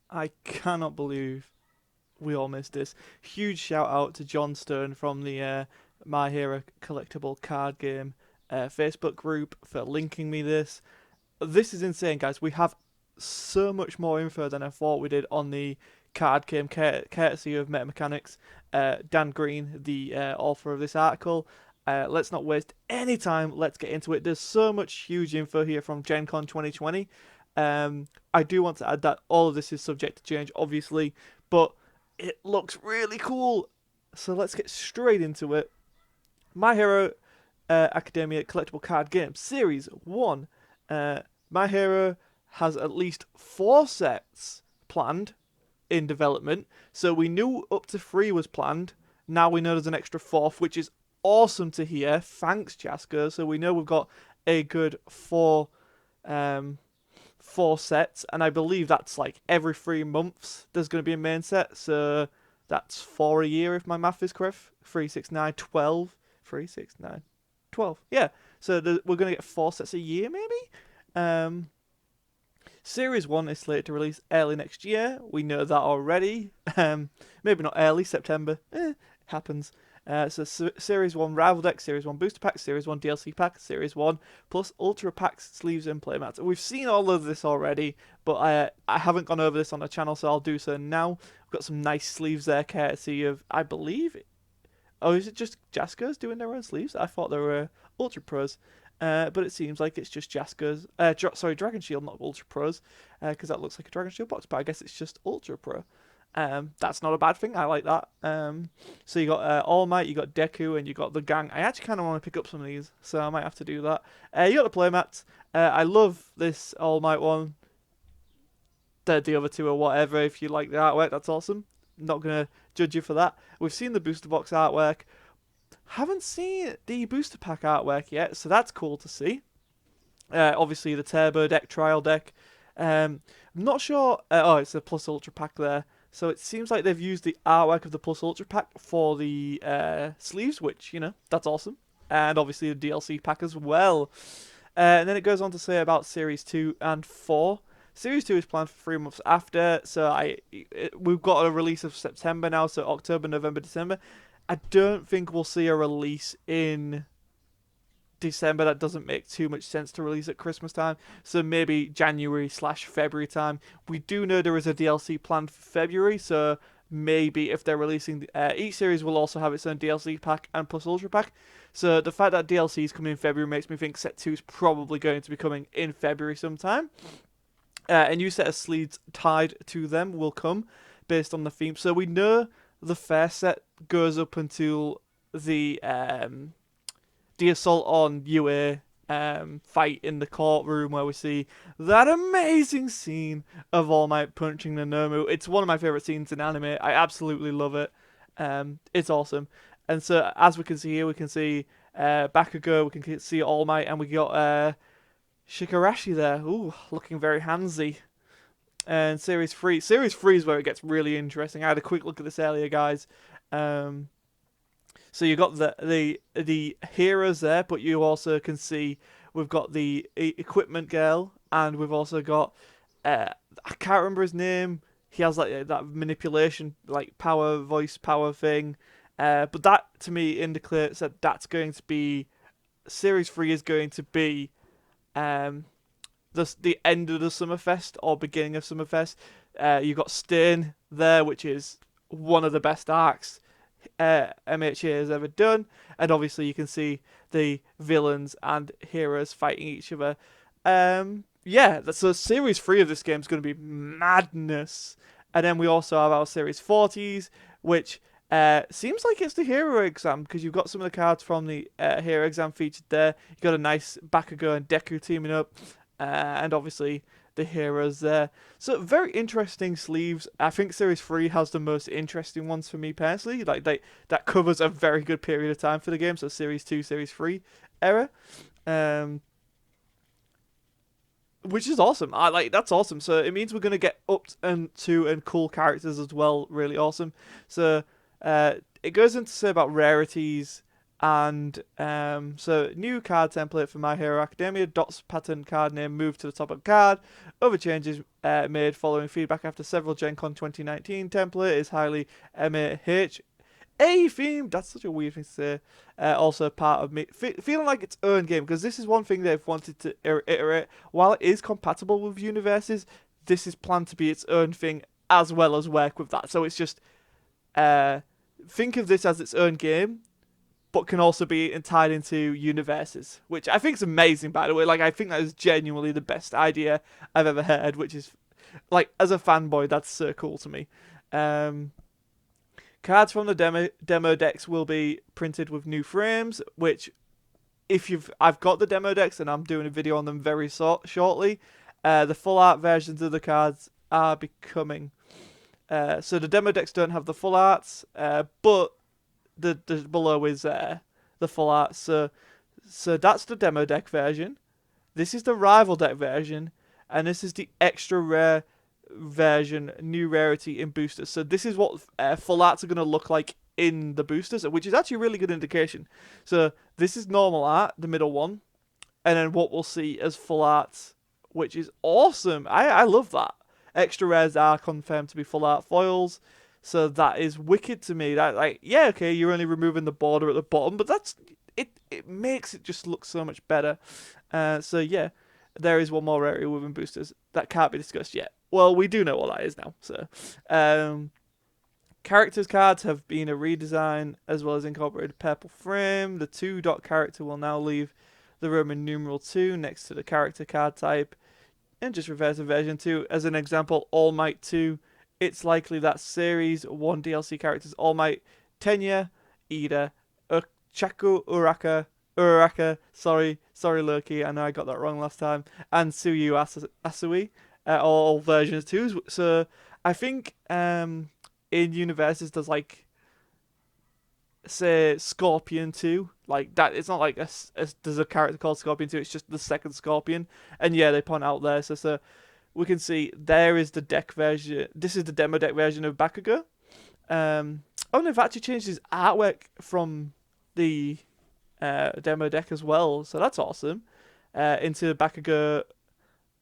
I cannot believe we all missed this. Huge shout out to John Stone from the My Hero collectible card game Facebook group for linking me this. This is insane, guys. We have so much more info than I thought we did on the card game, courtesy of MetaMechanics. Dan Green, the author of this article. Let's not waste any time. Let's get into it. There's so much huge info here from Gen Con 2020. I do want to add that all of this is subject to change, obviously, but it looks really cool. So let's get straight into it. My Hero Academia Collectible Card Game Series 1. My Hero has at least 4 sets planned in development. So we knew up to 3 was planned. Now we know there's an extra fourth, which is awesome to hear. Thanks, Jasker. So we know we've got a good um, 4 sets, and I believe that's like every 3 months there's going to be a main set. So that's 4 a year if my math is correct. 3, 6, 9, 12. 3, 6, 9, 12. Yeah. So we're going to get 4 sets a year, maybe? Um, Series 1 is slated to release early next year. We know that already. Maybe not early, September. Happens. Series 1 Rival Deck, Series 1 Booster Pack, Series 1 DLC Pack, Series 1 plus Ultra Packs, Sleeves and Playmats. We've seen all of this already, but I haven't gone over this on the channel, so I'll do so now. We've got some nice sleeves there, courtesy of, I believe, oh, is it just Jaskers doing their own sleeves? I thought they were Ultra Pros. But it seems like it's just Jaskers. Sorry, Dragon Shield, not Ultra Pros, because that looks like a Dragon Shield box, but I guess it's just Ultra Pro. That's not a bad thing. I like that. So you got All Might, you got Deku, and you got the gang. I actually kind of want to pick up some of these, so I might have to do that. You got the playmats. I love this All Might one. The other two or whatever. If you like the artwork, that's awesome. Not gonna judge you for that. We've seen the booster box artwork. Haven't seen the booster pack artwork yet, so that's cool to see. Obviously, the Turbo deck, Trial deck. I'm not sure. Oh, it's a Plus Ultra pack there. So it seems like they've used the artwork of the Plus Ultra pack for the sleeves, which, that's awesome. And obviously the DLC pack as well. And then it goes on to say about Series 2 and 4. Series 2 is planned for 3 months after, so we've got a release of September now, so October, November, December. I don't think we'll see a release in December. That doesn't make too much sense to release at Christmas time. So maybe January/February time. We do know there is a DLC planned for February, so maybe if they're releasing each series will also have its own DLC pack and plus Ultra pack. So the fact that DLC is coming in February makes me think Set 2 is probably going to be coming in February sometime. A new set of sleeves tied to them will come based on the theme. So we know the first set goes up until the assault on UA fight in the courtroom where we see that amazing scene of All Might punching Nanomu. It's one of my favorite scenes in anime. I absolutely love it. It's awesome. And so as we can see here, we can see Bakugo, we can see All Might, and we got Shikarashi there. Ooh, looking very handsy. And Series 3 is where it gets really interesting. I had a quick look at this earlier, guys. Um, so you got the heroes there, but you also can see we've got the equipment girl, and we've also got I can't remember his name. He has like that manipulation, like voice power thing. But that to me indicates that that's going to be Series 3 is going to be um the end of the Summerfest or beginning of Summerfest. You've got Stain there, which is one of the best arcs MHA has ever done, and obviously you can see the villains and heroes fighting each other. Yeah, so Series 3 of this game is going to be madness. And then we also have our Series 40s, which seems like it's the Hero Exam, because you've got some of the cards from the Hero Exam featured there. You've got a nice Bakugo and Deku teaming up, and obviously the heroes there. So very interesting sleeves. I think Series 3 has the most interesting ones for me personally. Like that covers a very good period of time for the game. So Series 2, Series 3 era. Um, which is awesome. That's awesome. So it means we're gonna get up and cool characters as well. Really awesome. So it goes into say about rarities. And so new card template for My Hero Academia. Dots pattern card name moved to the top of the card. Other changes made following feedback after several Gen Con 2019 template is highly MHACCG theme. That's such a weird thing to say. Also part of me feeling like its own game, because this is one thing they've wanted to iterate. While it is compatible with universes, this is planned to be its own thing as well as work with that. So it's just think of this as its own game, but can also be tied into universes, which I think is amazing, by the way. Like, I think that is genuinely the best idea I've ever heard, which is, like, as a fanboy, that's so cool to me. Cards from the demo decks will be printed with new frames, which, I've got the demo decks and I'm doing a video on them very shortly. The full art versions of the cards are becoming. So the demo decks don't have the full arts, but the below is the full art. So that's the demo deck version. This is the rival deck version, and this is the extra rare version, new rarity in boosters. So this is what full arts are going to look like in the boosters, which is actually a really good indication. So this is normal art, the middle one, and then what we'll see as full arts, which is awesome. I love that. Extra rares are confirmed to be full art foils. So that is wicked to me. That, like, yeah, okay, you're only removing the border at the bottom, but that's it. It makes it just look so much better. So yeah, there is one more area within boosters that can't be discussed yet. Well, we do know what that is now. So, characters cards have been a redesign as well as incorporated purple frame. The 2-dot character will now leave the Roman numeral 2 next to the character card type, and just reverse to version 2. As an example, All Might 2. It's likely that Series 1 DLC characters All Might, Tenya, Ida, Chaku, Uraraka, sorry Loki, I know I got that wrong last time, and Suyu Asui, all versions 2. So I think in universes there's like, say, Scorpion 2, like that. It's not like there's a character called Scorpion 2, it's just the second Scorpion, and yeah, they point out there. So we can see there is the deck version. This is the demo deck version of Bakugo. Oh, they've actually changed his artwork from the demo deck as well, so that's awesome. Into Bakugo,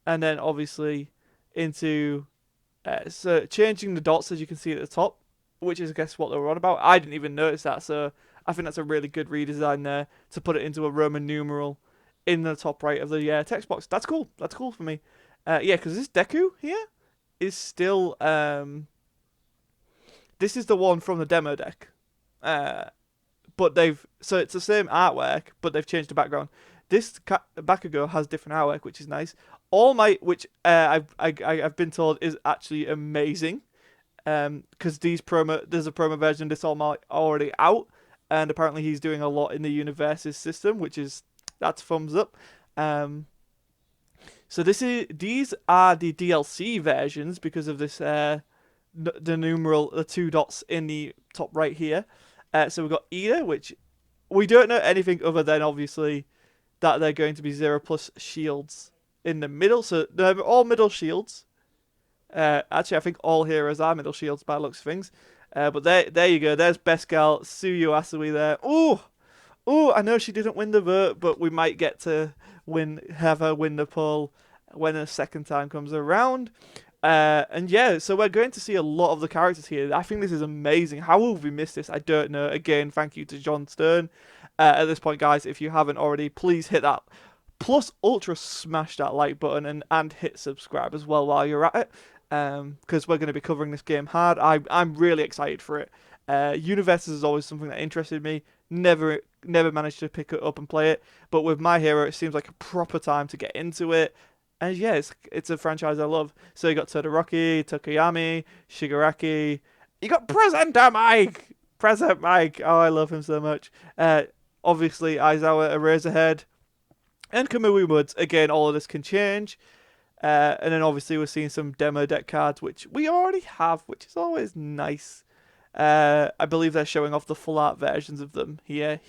and then obviously into so changing the dots, as you can see at the top, which is, I guess, what they were on about. I didn't even notice that, so I think that's a really good redesign there to put it into a Roman numeral in the top right of the text box. That's cool. That's cool for me. Yeah, because this Deku here is still this is the one from the demo deck. But so it's the same artwork, but they've changed the background. This Bakugo has different artwork, which is nice. All Might, which I've been told is actually amazing, because there's a promo version of this All Might already out, and apparently he's doing a lot in the universes system, that's thumbs up. So these are the DLC versions because of this the numeral, the 2 dots in the top right here. So we've got Ida, which we don't know anything other than obviously that they're going to be 0+ shields in the middle. So they're all middle shields. Actually, I think all heroes are middle shields by the looks of things. But there you go. There's best gal Suyu Asui there. Oh, I know she didn't win the vote, but we might get to have her win the poll when a second time comes around. And yeah, so we're going to see a lot of the characters here. I think this is amazing. How will we miss this? I don't know. Again, thank you to John Stern. At this point, guys, if you haven't already, please hit that plus ultra smash that like button and hit subscribe as well while you're at it. Because we're going to be covering this game hard. I'm really excited for it. Universes is always something that interested me. Never managed to pick it up and play it, but with My Hero, it seems like a proper time to get into it. And yeah, it's a franchise I love. So you got Todoroki, Tokoyami, Shigaraki. You got Present Mike. Oh, I love him so much. Obviously, Aizawa Eraserhead, and Kamui Woods. Again, all of this can change. And then obviously we're seeing some demo deck cards, which we already have, which is always nice. I believe they're showing off the full art versions of them here.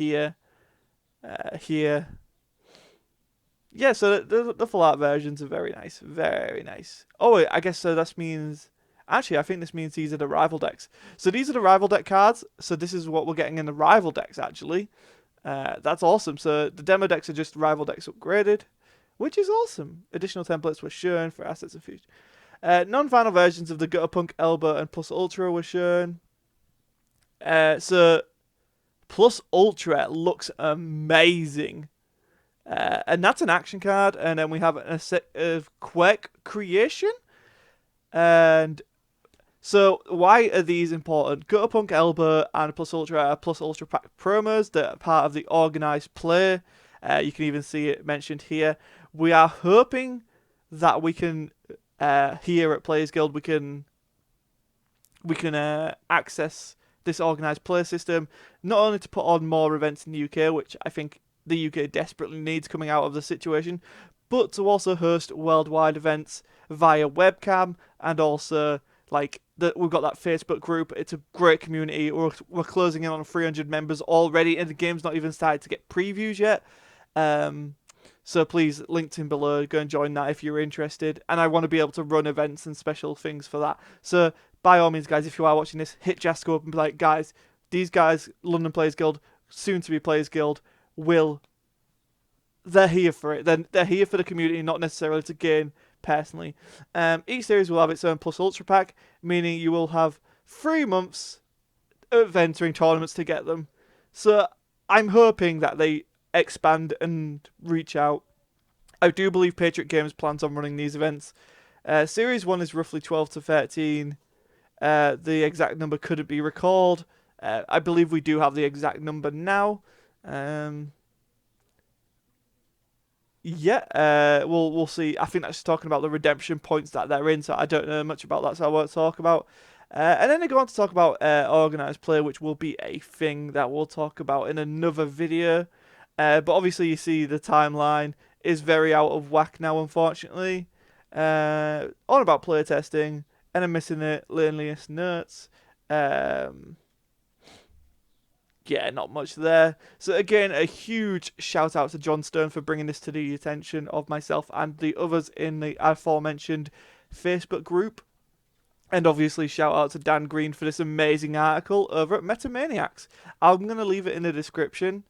Yeah, so the full art versions are very nice, very nice. Oh, I guess so. This means, actually, I think this means these are the rival decks. So these are the rival deck cards. So this is what we're getting in the rival decks, actually. That's awesome. So the demo decks are just rival decks upgraded, which is awesome. Additional templates were shown for assets and features. Non-final versions of the Gutterpunk Elbow and Plus Ultra were shown. So Plus Ultra looks amazing. And that's an action card. And then we have a set of Quake Creation. And so why are these important? Gutterpunk Elbow and Plus Ultra are Plus Ultra Pack promos that are part of the organised play. You can even see it mentioned here. We are hoping that we can, here at Players Guild, we can access this organised play system, not only to put on more events in the UK, which I think the UK desperately needs coming out of the situation, but to also host worldwide events via webcam, and also we've got that Facebook group. It's a great community. We're closing in on 300 members already, and the game's not even started to get previews yet. So please, linked in below, go and join that if you're interested. And I want to be able to run events and special things for that. So by all means, guys, if you are watching this, hit Jasco up and be like, guys, these guys, London Players Guild, soon to be Players Guild, they're here for it. They're here for the community, not necessarily to gain personally. Each series will have its own Plus Ultra pack, meaning you will have 3 months of entering tournaments to get them. So I'm hoping that they expand and reach out. I do believe Patriot Games plans on running these events. Series 1 is roughly 12 to 13. The exact number couldn't be recalled. I believe we do have the exact number now. We'll see. I think that's talking about the redemption points that they're in, so I don't know much about that, so I won't talk about. And then they go on to talk about organised play, which will be a thing that we'll talk about in another video. But obviously you see the timeline is very out of whack now, unfortunately. All about playtesting, and I'm missing the loneliest notes. Yeah, not much there. So again, a huge shout out to John Stone for bringing this to the attention of myself and the others in the aforementioned Facebook group. And obviously shout out to Dan Green for this amazing article over at Metamaniacs. I'm going to leave it in the description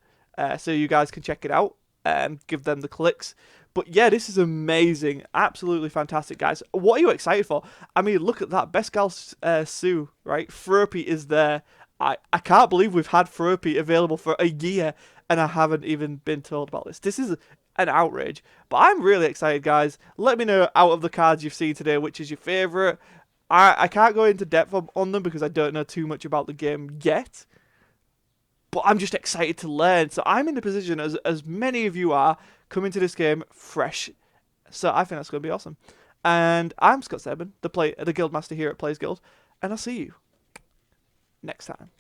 so you guys can check it out and give them the clicks. But yeah, this is amazing. Absolutely fantastic, guys. What are you excited for? I mean, look at that. Best Gal Sue, right? Froppy is there. I can't believe we've had Froppy available for a year and I haven't even been told about this. This is an outrage. But I'm really excited, guys. Let me know out of the cards you've seen today, which is your favourite. I can't go into depth on them because I don't know too much about the game yet. But I'm just excited to learn. So I'm in the position, as many of you are, coming to this game fresh. So I think that's going to be awesome. And I'm Scott Sebin, the Guildmaster here at Players Guild. And I'll see you next time.